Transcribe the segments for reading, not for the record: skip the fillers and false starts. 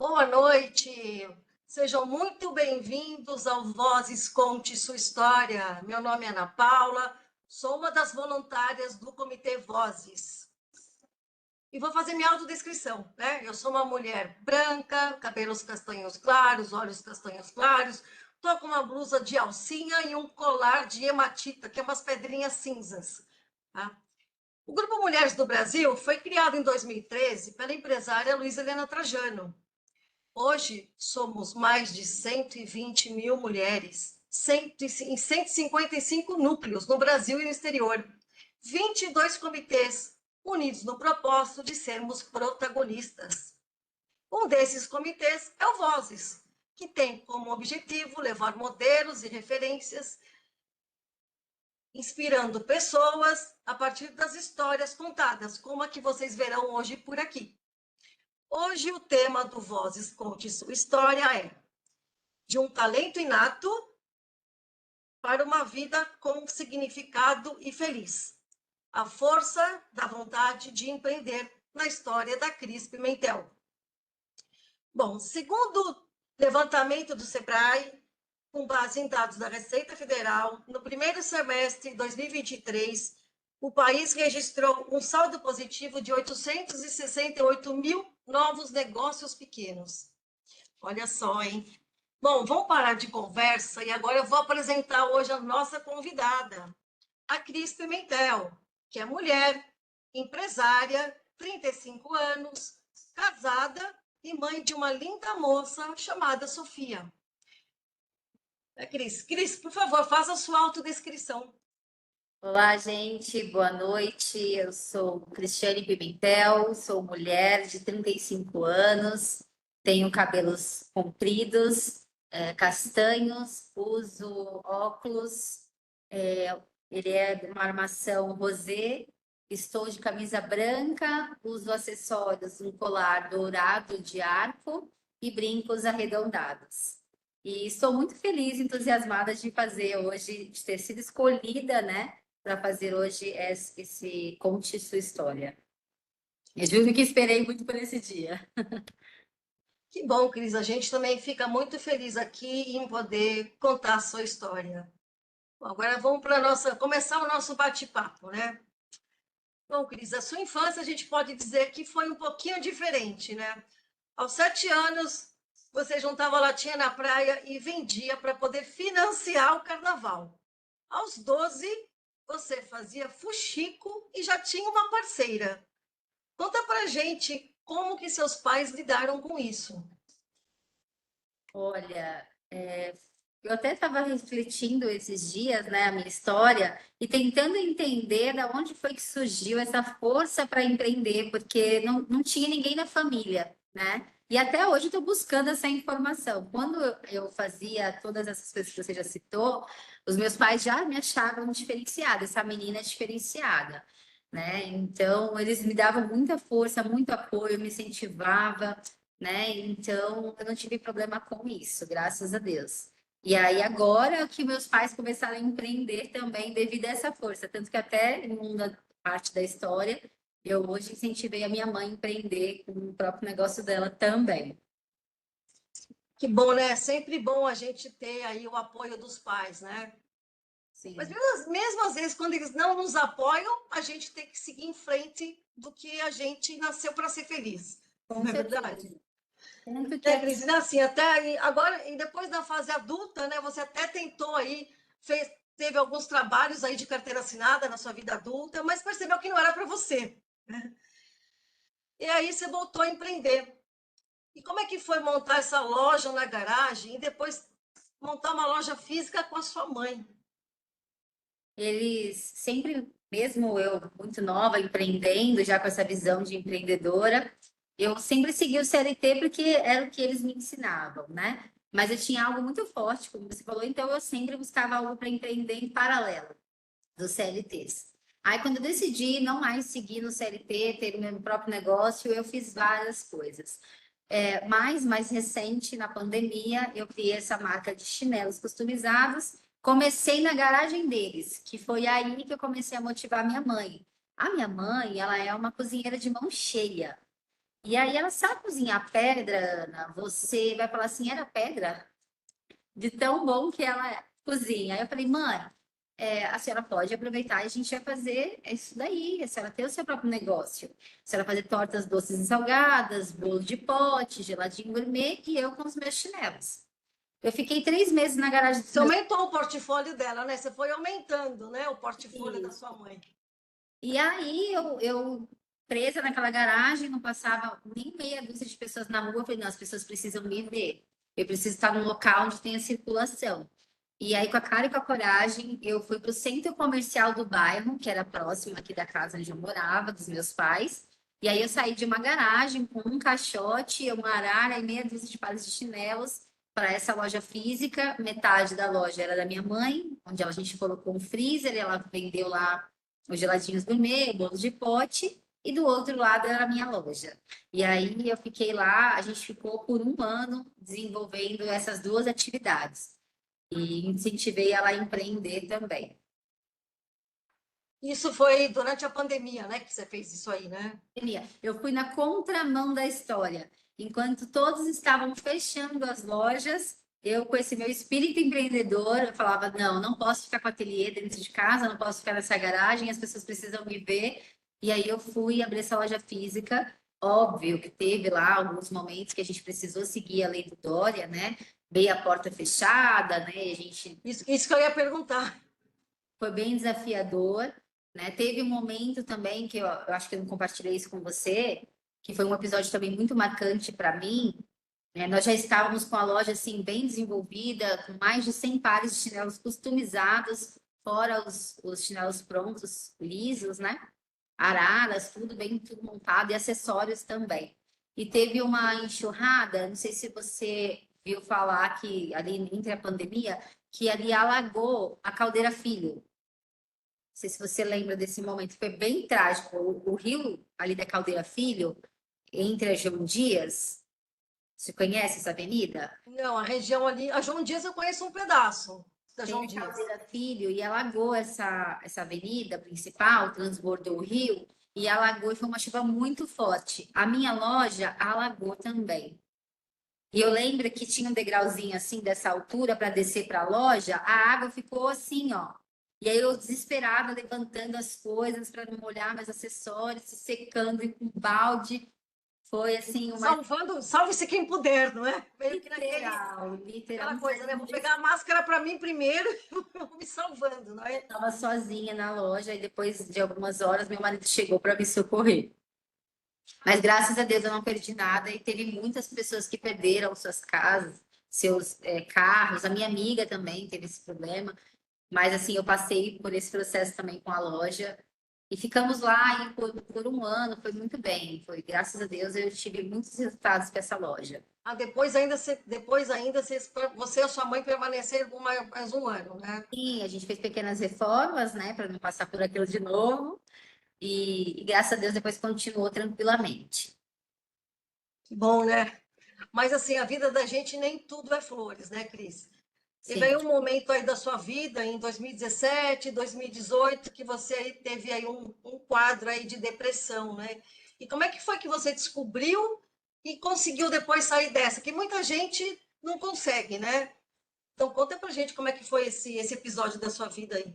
Boa noite, sejam muito bem-vindos ao Vozes Conte Sua História. Meu nome é Ana Paula, sou uma das voluntárias do Comitê Vozes. E vou fazer minha autodescrição, né? Eu sou uma mulher branca, cabelos castanhos claros, olhos castanhos claros, estou com uma blusa de alcinha e um colar de hematita, que é umas pedrinhas cinzas. Tá? O Grupo Mulheres do Brasil foi criado em 2013 pela empresária Luísa Helena Trajano. Hoje, somos mais de 120 mil mulheres, em 155 núcleos no Brasil e no exterior, 22 comitês, unidos no propósito de sermos protagonistas. Um desses comitês é o Vozes, que tem como objetivo levar modelos e referências, inspirando pessoas a partir das histórias contadas, como a que vocês verão hoje por aqui. Hoje o tema do Vozes Conte Sua História é de um talento inato para uma vida com significado e feliz. A força da vontade de empreender na história da Cris Pimentel. Bom, segundo o levantamento do SEBRAE, com base em dados da Receita Federal, no primeiro semestre de 2023, o país registrou um saldo positivo de 868 mil novos negócios pequenos. Olha só, hein? Bom, vamos parar de conversa e agora eu vou apresentar hoje a nossa convidada, a Cris Pimentel, que é mulher, empresária, 35 anos, casada e mãe de uma linda moça chamada Sofia. Cris, por favor, faça a sua autodescrição. Olá, gente, boa noite. Eu sou Cristiane Pimentel, sou mulher de 35 anos, tenho cabelos compridos, castanhos, uso óculos, ele é de uma armação rosé, estou de camisa branca, uso acessórios, um colar dourado de arco e brincos arredondados. E estou muito feliz, entusiasmada de fazer hoje, de ter sido escolhida, né, para fazer hoje esse Conte Sua História. Eu juro que esperei muito por esse dia. Que bom, Cris, a gente também fica muito feliz aqui em poder contar a sua história. Bom, agora vamos para começar o nosso bate-papo, né? Bom, Cris, a sua infância a gente pode dizer que foi um pouquinho diferente, né? Aos 7 anos, você juntava latinha na praia e vendia para poder financiar o carnaval. Aos 12, você fazia fuxico e já tinha uma parceira. Conta pra gente como que seus pais lidaram com isso. Olha, eu até estava refletindo esses dias, né, a minha história, e tentando entender de onde foi que surgiu essa força para empreender, porque não tinha ninguém na família, né? E até hoje estou buscando essa informação. Quando eu fazia todas essas coisas que você já citou, os meus pais já me achavam diferenciada, essa menina é diferenciada, né? Então, eles me davam muita força, muito apoio, me incentivava, né? Então, eu não tive problema com isso, graças a Deus. E aí, agora que meus pais começaram a empreender também devido a essa força, tanto que até em uma parte da história, eu hoje incentivei a minha mãe a empreender com o próprio negócio dela também. Que bom, né? É sempre bom a gente ter aí o apoio dos pais, né? Mas Sim, mesmo às vezes, quando eles não nos apoiam, a gente tem que seguir em frente do que a gente nasceu para ser feliz. com Não é verdade? certeza. Tanto que É, Cristina, assim, até aí, agora, e depois da fase adulta, né, você até tentou aí, teve alguns trabalhos aí de carteira assinada na sua vida adulta, mas percebeu que não era para você, né? E aí você voltou a empreender. E como é que foi montar essa loja na garagem e depois montar uma loja física com a sua mãe? eles sempre, mesmo eu muito nova, empreendendo, já com essa visão de empreendedora, eu sempre segui o CLT porque era o que eles me ensinavam, né? Mas eu tinha algo muito forte, como você falou, então eu sempre buscava algo para empreender em paralelo dos CLTs. Aí, quando eu decidi não mais seguir no CLT, ter o meu próprio negócio, eu fiz várias coisas. Mais recente, na pandemia, eu criei essa marca de chinelos customizados. Comecei na garagem deles, que foi aí que eu comecei a motivar minha mãe. A minha mãe, ela é uma cozinheira de mão cheia. E aí ela sabe cozinhar pedra, Ana. Você vai falar assim, era pedra? De tão bom que ela cozinha. Aí eu falei, mãe, a senhora pode aproveitar e a gente vai fazer isso daí. A senhora tem o seu próprio negócio. A senhora fazer tortas doces e salgadas, bolo de pote, geladinho gourmet e eu com os meus chinelos. Eu fiquei 3 meses na garagem dos Você meus aumentou o portfólio dela, né? Você foi aumentando, né, o portfólio da filhos. sua mãe. E aí eu presa naquela garagem, não passava nem meia dúzia de pessoas na rua. Eu falei, não, as pessoas precisam me ver. Eu preciso estar num local onde tenha circulação. E aí, com a cara e com a coragem, eu fui para o centro comercial do bairro, que era próximo aqui da casa onde eu morava, dos meus pais. E aí eu saí de uma garagem com um caixote, uma arara e meia dúzia de pares de chinelos para essa loja física. Metade da loja era da minha mãe, onde a gente colocou um freezer, e ela vendeu lá os geladinhos gourmet, bolo de pote, e do outro lado era a minha loja. E aí eu fiquei lá, a gente ficou por um ano desenvolvendo essas duas atividades. E incentivei ela a empreender também. Isso foi durante a pandemia, né, que você fez isso aí, né? Eu fui na contramão da história. Enquanto todos estavam fechando as lojas, eu, com esse meu espírito empreendedor, eu falava: não, não posso ficar com o ateliê dentro de casa, não posso ficar nessa garagem, as pessoas precisam me ver. E aí eu fui abrir essa loja física. Óbvio que teve lá alguns momentos que a gente precisou seguir a lei do Dória, né? Meia porta fechada, né? E a gente Isso que eu ia perguntar. foi bem desafiador, né? Teve um momento também que eu acho que eu não compartilhei isso com você, que foi um episódio também muito marcante para mim, né? Nós já estávamos com a loja assim bem desenvolvida, com mais de 100 pares de chinelos customizados, fora os chinelos prontos, lisos, né? Araras, tudo bem, tudo montado e acessórios também. E teve uma enxurrada, não sei se você viu falar que ali entre a pandemia, que ali alagou a Caldeira Filho. Sei se você lembra desse momento, foi bem trágico. O rio ali da Caldeira Filho, entre a João Dias, você conhece essa avenida? Não, a região ali, a João Dias eu conheço um pedaço da Tem João a Dias. Caldeira Filho e alagou essa avenida principal, transbordou o rio e alagou e foi uma chuva muito forte. A minha loja alagou também. E eu lembro que tinha um degrauzinho assim dessa altura para descer para a loja, a água ficou assim, ó. E aí eu desesperada levantando as coisas para não molhar meus acessórios, se secando e com balde. Foi assim uma Salvando, salve-se quem puder, não é? Meio que literal, literal. aquela Não coisa, sei né? Vou se pegar a máscara para mim primeiro e vou me salvando, não eu é? estava sozinha na loja e depois de algumas horas meu marido chegou para me socorrer. Mas graças a Deus eu não perdi nada e teve muitas pessoas que perderam suas casas, seus carros. A minha amiga também teve esse problema. Mas assim, eu passei por esse processo também com a loja e ficamos lá e por um ano, foi muito bem. Foi, graças a Deus, eu tive muitos resultados com essa loja. Ah, depois ainda você e a sua mãe permaneceram por mais um ano, né? E a gente fez pequenas reformas, né, para não passar por aquilo de novo. E graças a Deus depois continuou tranquilamente. Que bom, né? Mas assim, a vida da gente nem tudo é flores, né, Cris? E Sim. veio um momento aí da sua vida, em 2017, 2018, que você aí teve aí um quadro aí de depressão, né? E como é que foi que você descobriu e conseguiu depois sair dessa? Que muita gente não consegue, né? Então conta pra gente como é que foi esse episódio da sua vida aí.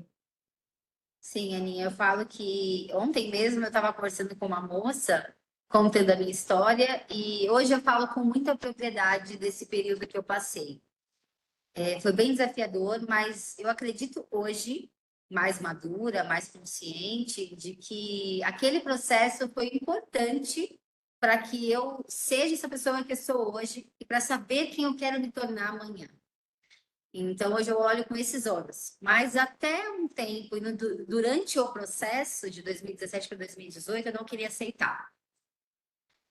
Sim, Aninha, eu falo que ontem mesmo eu estava conversando com uma moça, contando a minha história, e hoje eu falo com muita propriedade desse período que eu passei. Foi bem desafiador, mas eu acredito hoje, mais madura, mais consciente, de que aquele processo foi importante para que eu seja essa pessoa que eu sou hoje e para saber quem eu quero me tornar amanhã. Então, hoje eu olho com esses olhos. Mas até um tempo, durante o processo de 2017 para 2018, eu não queria aceitar.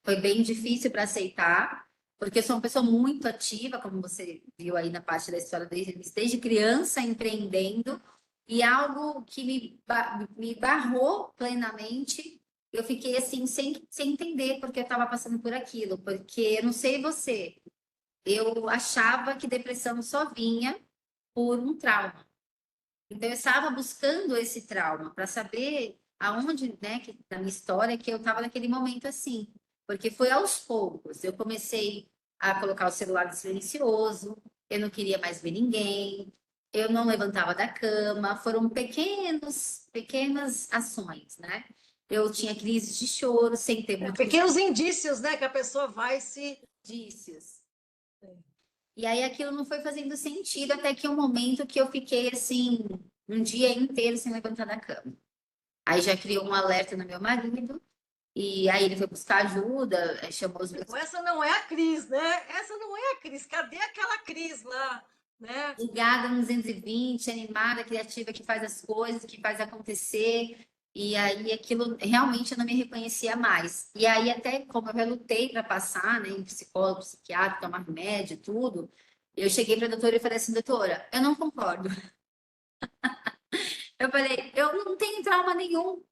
Foi bem difícil para aceitar, porque eu sou uma pessoa muito ativa, como você viu aí na parte da história, desde criança empreendendo, e algo que me barrou plenamente. Eu fiquei assim, sem entender porque eu estava passando por aquilo, porque eu não sei você, eu achava que depressão só vinha por um trauma. Então, eu estava buscando esse trauma para saber aonde, né, que, na minha história, que eu estava naquele momento assim. porque foi aos poucos. Eu comecei a colocar o celular no silencioso, eu não queria mais ver ninguém, eu não levantava da cama, foram pequenas ações, né? Eu tinha crises de choro sem ter motivo. Pequenos indícios, né, que a pessoa vai se... Indícios. E aí aquilo não foi fazendo sentido até que um momento que eu fiquei assim, um dia inteiro sem levantar da cama. Aí já criou um alerta no meu marido, e aí ele foi buscar ajuda, chamou os meus... Essa não é a Cris, né? Essa não é a Cris. Cadê aquela Cris lá, né? Ligada no 220, animada, criativa, que faz as coisas, que faz acontecer. E aí aquilo realmente eu não me reconhecia mais. E aí até como eu relutei para passar, né, em psicólogo, psiquiatra, tomar remédio, tudo, eu cheguei para a doutora e falei assim, doutora, eu não concordo. Eu falei, eu não tenho trauma nenhum.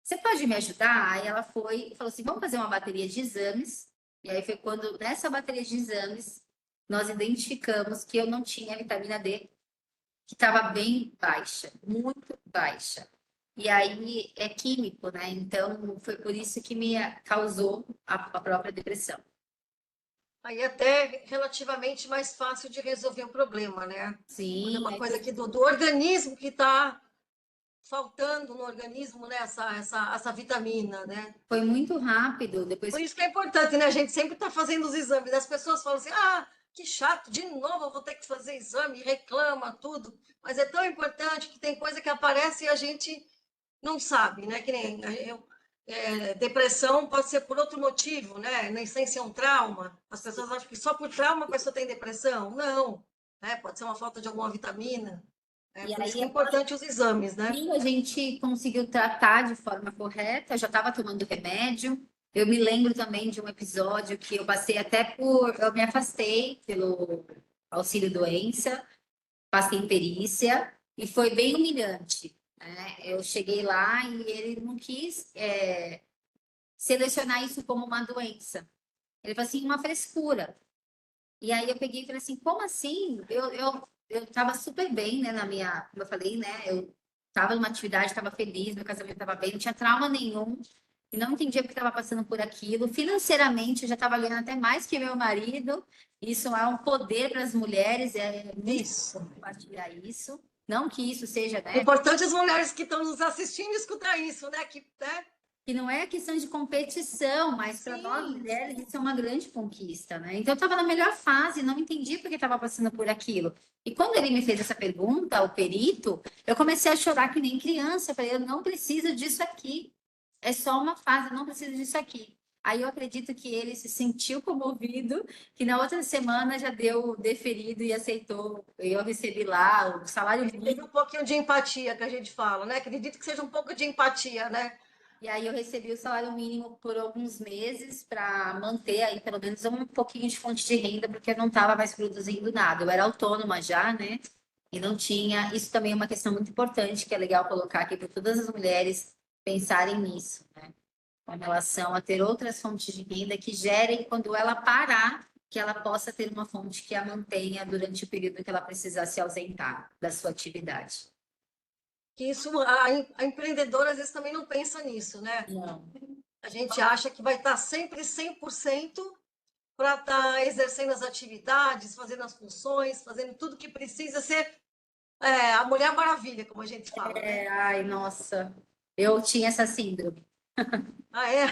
Você pode me ajudar? Aí ela foi e falou assim, vamos fazer uma bateria de exames. E aí foi quando, nessa bateria de exames, nós identificamos que eu não tinha vitamina D, que estava bem baixa, muito baixa. E aí é químico, né? Então foi por isso que me causou a própria depressão. Aí é até relativamente mais fácil de resolver o problema, né? Porque é Sim, uma aí coisa foi, que do organismo que está faltando no organismo, né? Essa vitamina, né? foi muito rápido. Por Depois isso que é importante, né? A gente sempre está fazendo os exames. As pessoas falam assim, ah, que chato, de novo eu vou ter que fazer exame, reclama, tudo. Mas é tão importante que tem coisa que aparece e a gente não sabe, né? Que nem depressão pode ser por outro motivo, né? Nem sem ser um trauma. As pessoas acham que só por trauma a pessoa tem depressão. Não, né? Pode ser uma falta de alguma vitamina. É e por isso aí que é importante os exames, né? a gente conseguiu tratar de forma correta, eu já estava tomando remédio. Eu me lembro também de um episódio que eu passei até por. Eu me afastei pelo auxílio doença, passei em perícia e foi bem humilhante, né? Eu cheguei lá e ele não quis selecionar isso como uma doença. Ele falou assim, uma frescura. E aí eu peguei e falei assim, como assim? Eu estava super bem, né, na minha, como eu falei, né, eu estava numa atividade, estava feliz, meu casamento estava bem, não tinha trauma nenhum, e não entendia porque estava passando por aquilo. Financeiramente, eu já estava ganhando até mais que meu marido, isso é um poder para as mulheres, é muito Isso. compartilhar isso. Não que isso seja, É né, importante as mulheres que estão nos assistindo escutar isso, né? que não é questão de competição, mas para nós Sim, mulheres sim. isso é uma grande conquista, né? Então eu estava na melhor fase, não entendi porque estava passando por aquilo. E quando ele me fez essa pergunta, o perito, eu comecei a chorar que nem criança. Eu falei, eu não preciso disso aqui. É só uma fase, eu não preciso disso aqui. Aí eu acredito que ele se sentiu comovido, que na outra semana já deu deferido e aceitou. Eu recebi lá o salário Ele teve mínimo. um pouquinho de empatia, que a gente fala, né? Acredito que seja um pouco de empatia, né? E aí eu recebi o salário mínimo por alguns meses para manter aí pelo menos um pouquinho de fonte de renda, porque eu não estava mais produzindo nada. Eu era autônoma já, né? E não tinha. Isso também é uma questão muito importante, que é legal colocar aqui para todas as mulheres pensarem nisso, né? Com relação a ter outras fontes de renda que gerem quando ela parar, que ela possa ter uma fonte que a mantenha durante o período que ela precisar se ausentar da sua atividade. Que isso, a empreendedora às vezes também não pensa nisso, né? Não. A gente acha que vai estar sempre 100% para estar exercendo as atividades, fazendo as funções, fazendo tudo que precisa ser a Mulher Maravilha, como a gente fala, né? Ai, nossa, eu tinha essa síndrome. Ah, é?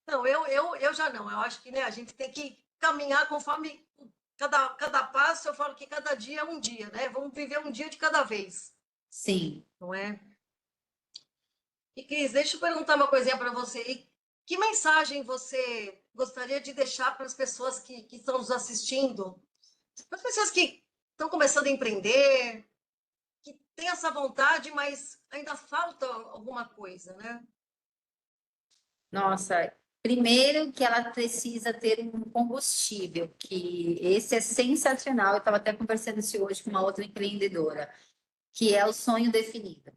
Não, eu já não. Eu acho que né, a gente tem que caminhar conforme cada passo. Eu falo que cada dia é um dia, né? Vamos viver um dia de cada vez, Sim. não é? E Cris, deixa eu perguntar uma coisinha para você. E que mensagem você gostaria de deixar para as pessoas que estão nos assistindo? Para as pessoas que estão começando a empreender, que têm essa vontade, mas ainda falta alguma coisa, né? Nossa, primeiro que ela precisa ter um combustível, que esse é sensacional. Eu estava até conversando isso hoje com uma outra empreendedora, que é o sonho definido.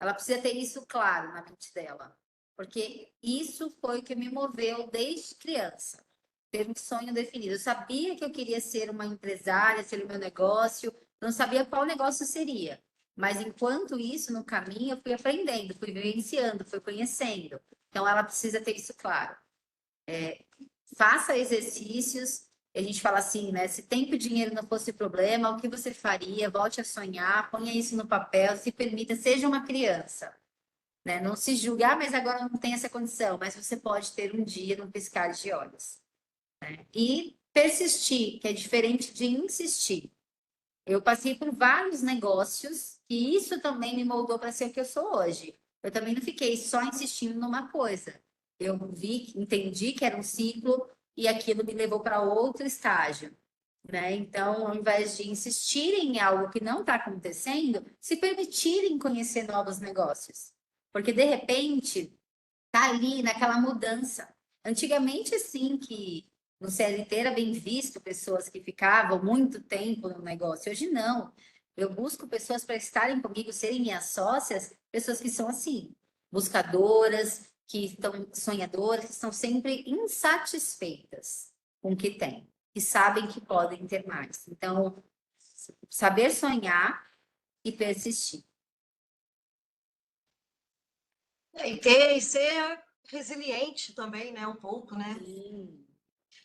Ela precisa ter isso claro na mente dela, porque isso foi o que me moveu desde criança, ter um sonho definido. Eu sabia que eu queria ser uma empresária, ter o meu negócio, não sabia qual negócio seria. Mas enquanto isso, no caminho, eu fui aprendendo, fui vivenciando, fui conhecendo. Então, ela precisa ter isso claro. Faça exercícios. A gente fala assim, né? Se tempo e dinheiro não fosse problema, o que você faria? Volte a sonhar, ponha isso no papel, se permita, seja uma criança, né? Não se julgue, mas agora não tem essa condição, mas você pode ter um dia num piscar de olhos, né? E persistir, que é diferente de insistir. Eu passei por vários negócios e isso também me moldou para ser o que eu sou hoje. Eu também não fiquei só insistindo numa coisa. Eu vi, entendi que era um ciclo e aquilo me levou para outro estágio, né? Então, ao invés de insistirem em algo que não está acontecendo, se permitirem conhecer novos negócios. Porque, de repente, tá ali naquela mudança. Antigamente, assim, que no CLT era bem visto pessoas que ficavam muito tempo no negócio. Hoje, não. Eu busco pessoas para estarem comigo, serem minhas sócias, pessoas que são assim, buscadoras, que estão sonhadoras, que estão sempre insatisfeitas com o que têm, e sabem que podem ter mais. Então, saber sonhar e persistir. E ser resiliente também, né? Um pouco, né? Sim.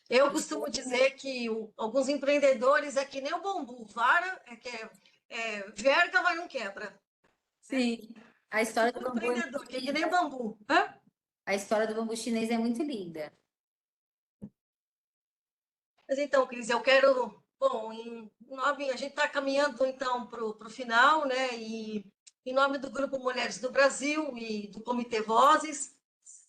Eu costumo dizer que alguns empreendedores é que nem o bambu, vara, verga, mas não quebra. Sim. A história do O bambu é empreendedor, muito que é que nem linda. bambu. Hã? A história do bambu chinês é muito linda. Mas então, Cris, eu quero. Bom, a gente está caminhando então para o final, né? E em nome do Grupo Mulheres do Brasil e do Comitê Vozes,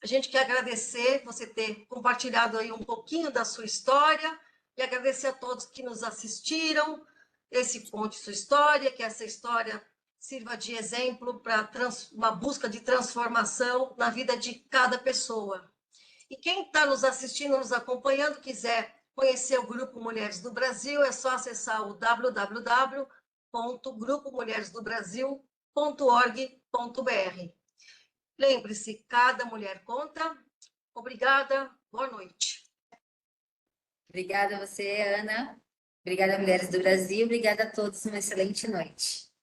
a gente quer agradecer você ter compartilhado aí um pouquinho da sua história e agradecer a todos que nos assistiram. Esse Conte Sua História, que essa história sirva de exemplo para uma busca de transformação na vida de cada pessoa. E quem está nos assistindo, nos acompanhando, quiser conhecer o Grupo Mulheres do Brasil, é só acessar o www.grupomulheresdobrasil.org.br. Lembre-se, cada mulher conta. Obrigada, boa noite. Obrigada a você, Ana. Obrigada, Mulheres do Brasil. Obrigada a todos. Uma excelente noite.